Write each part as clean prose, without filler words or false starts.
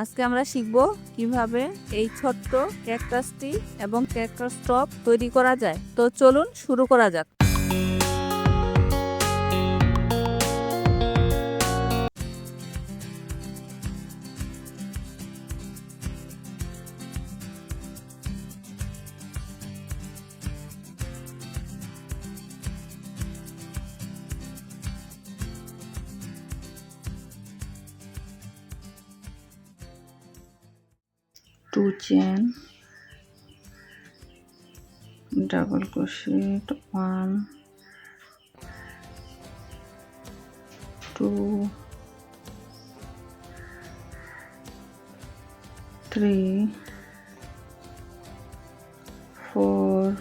আজকে আমরা শিখব কিভাবে এই ছোট্ট ক্যাকটাসটি এবং ক্যাকটাস টপ তৈরি করা যায়। তো চলুন শুরু করা যাক। Two chain, double crochet, 1, 2, 3, 4,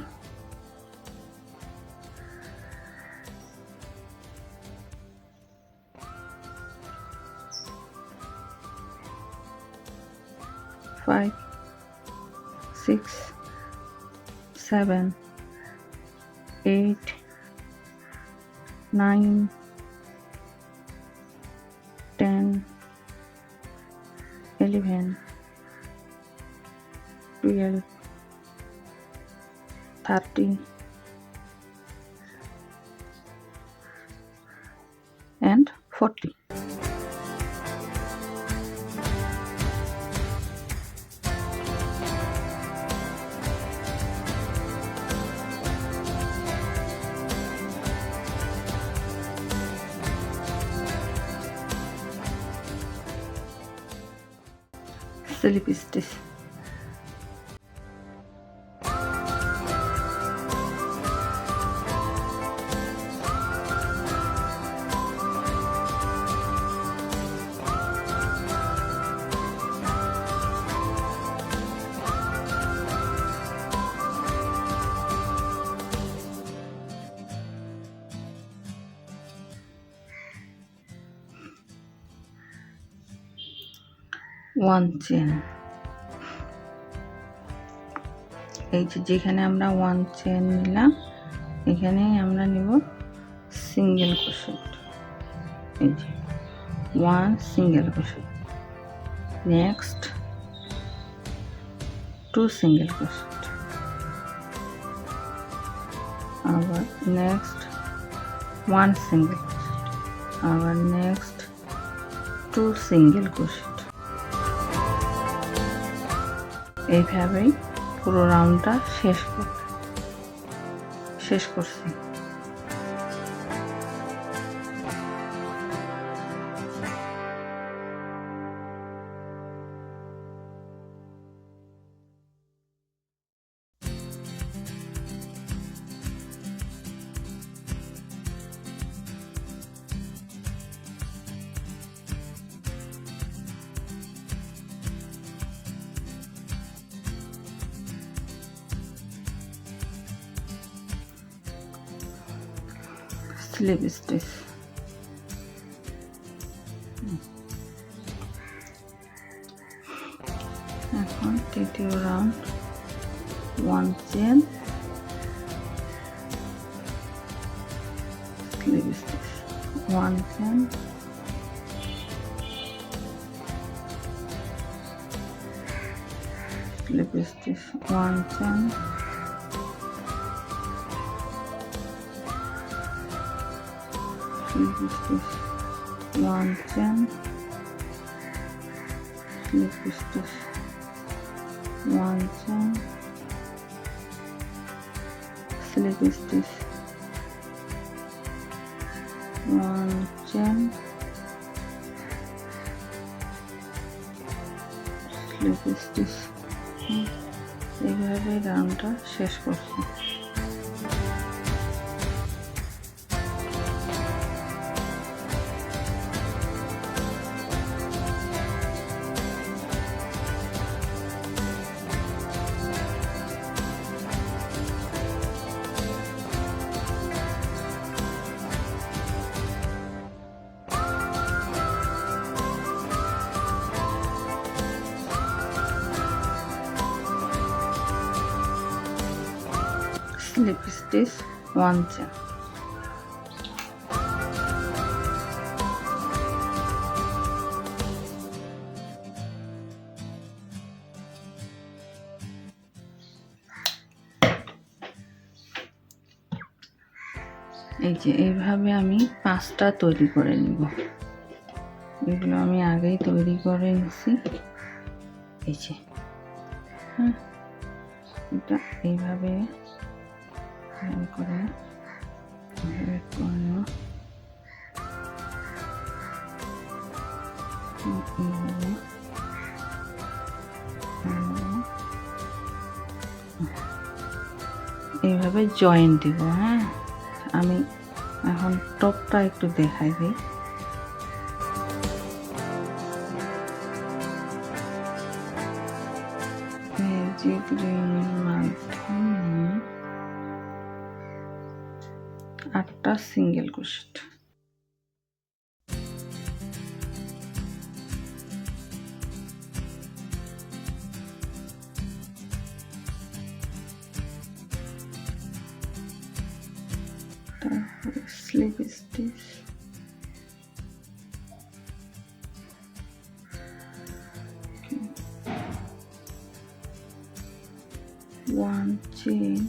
5, 6, 7, 8, 9, 10, 11, 12, 13, and 40. Slip stitch. One chain. এই যেখানে আমরা ওয়ান চেন নিলাম এখানে আমরা নিব সিঙ্গেল ক্রোশেট। এই যে one single crochet, next two single crochet, আবার নেক্সট ওয়ান সিঙ্গেল ক্রোশেট, আবার নেক্সট টু সিঙ্গেল ক্রোশেট। এইভাবেই পুরো রাউন্ডটা শেষ করছি। Slip stitch. এখন তৃতীয় round one chain, slip stitch, one chain, slip stitch, one chain, slip stitch, one chain, slip stitch, one chain, slip stitch, one chain, slip stitch। এইভাবে রাউন্ডটা শেষ করছি। slip stitch one chain. এই যে এইভাবে আমি 5টা তৈরি করে নিব। এগুলো আমি আগেই তৈরি করে নিছি। এই যে হ্যাঁ, এটা এইভাবে করে এইভাবে জয়েন দিব। হ্যাঁ, আমি এখন টপটা একটু দেখাই দিই। ম্যাজিক রিংয়ের মাধ্যমে 8টা সিঙ্গেল ক্রোশেট। তারপরে slip stitch, one chain,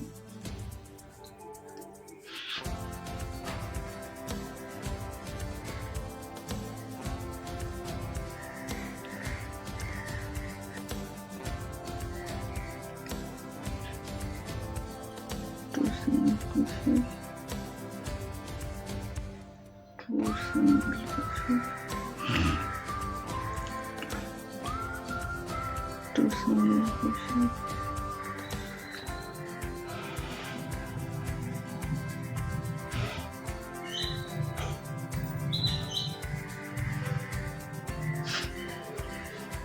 two single crochet, two single crochet, two single crochet,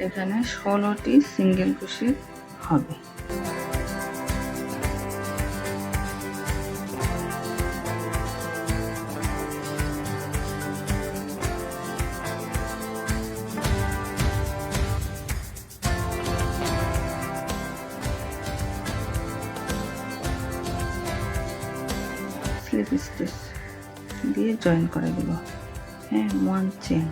এখানে 16টি সিঙ্গেল ক্রোশেট হবে। স্লিপ স্টিচ দিয়ে জয়েন করে দেব। হ্যাঁ, one chain,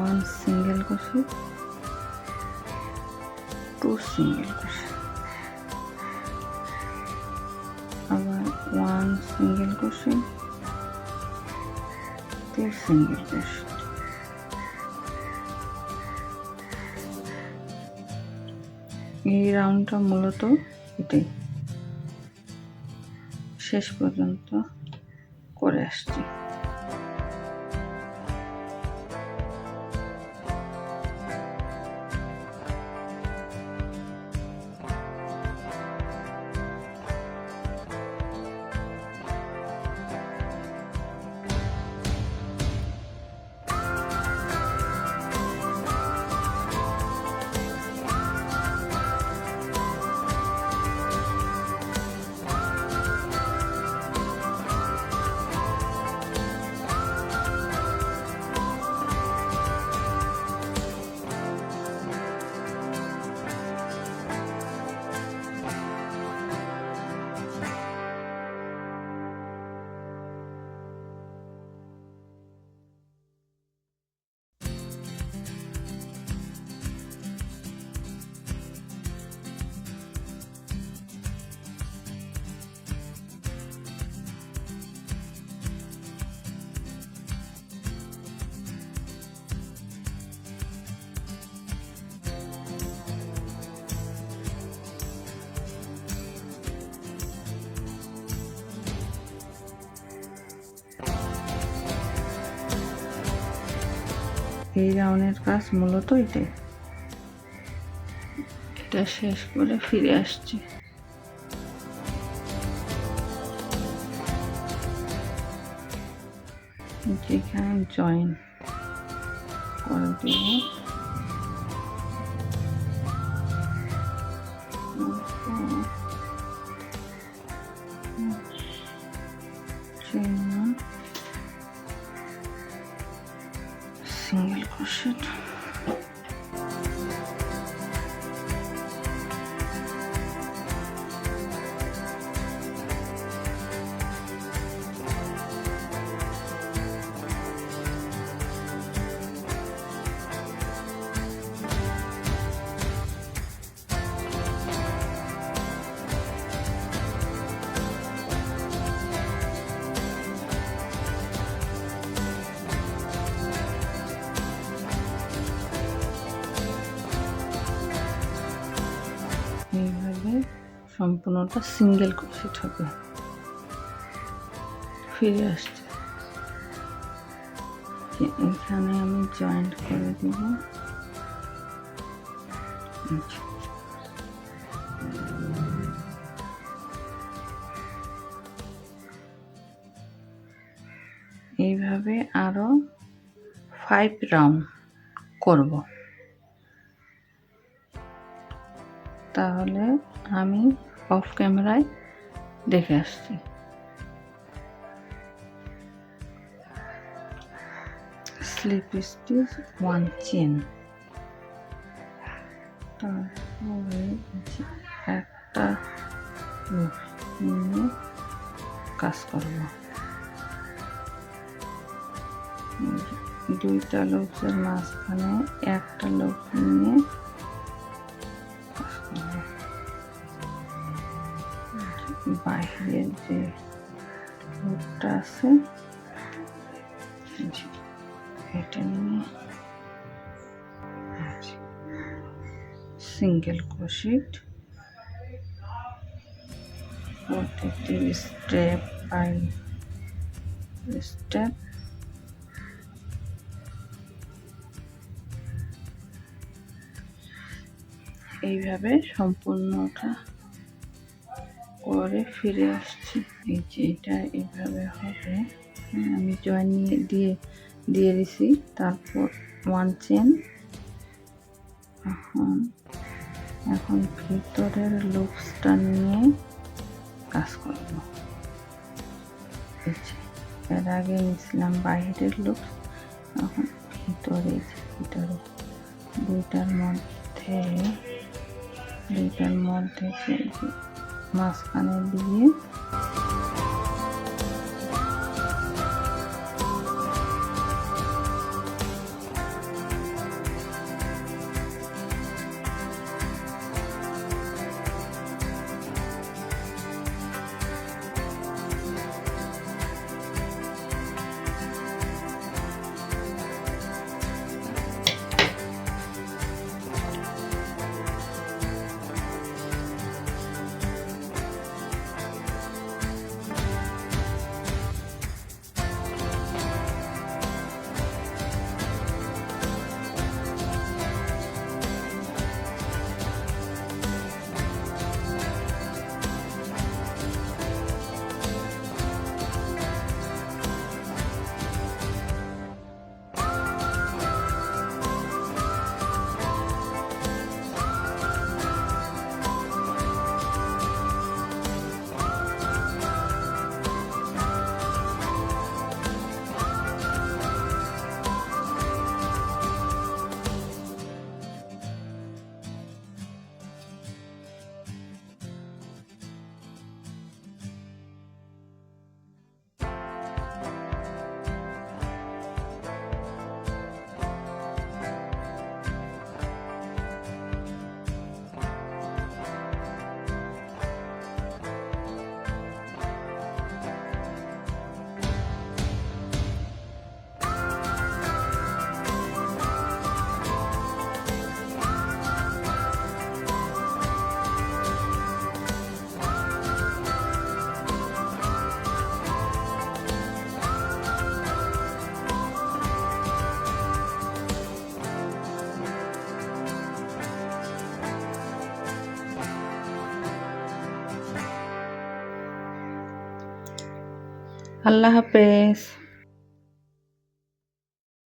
one single crochet, two single crochet, আবার one single crochet, two single crochet। এই রাউন্ডটা মূলত এটাই শেষ পর্যন্ত করে আসছি। এই রাউন্ডের কাজ মূলত এটাই। এটা শেষ করে ফিরে আসছি। যেখানে জয়েন করে দেব, single crochet, সম্পূর্ণটা সিঙ্গেল ক্রোশেট হবে। ফিরে আসছে, এখানে আমি জয়েন্ট করে দিব। এইভাবে আরো 5 রাউন্ড করব। তাহলে আমি অফ ক্যামেরায় দেখে আসছি। স্লিপ স্টিচ 1 চেন, তারপরে একটা লুপ নিয়ে কাজ করব। দুইটা লুপের মাঝখানে একটা লুপ নিয়ে কাজ করব। বাইরের যে লুপটা আছে এটা নিয়ে সিঙ্গেল ক্রোশেট প্রত্যেকটি স্টেপ বাই স্টেপ এইভাবে সম্পূর্ণটা করে ফিরে আসছি। এই যে এটা এইভাবে হবে। আমি জয়েন দিয়ে দিয়েছি, তারপর 1 চেন। এখন ভিতরের লুপসটা নিয়ে কাজ করব। এর আগে নিয়েছিলাম বাইরের লুপস, এখন ভিতরে দুইটার মধ্যে মাঝখানে দিয়ে আল্লাহ হাফেজ।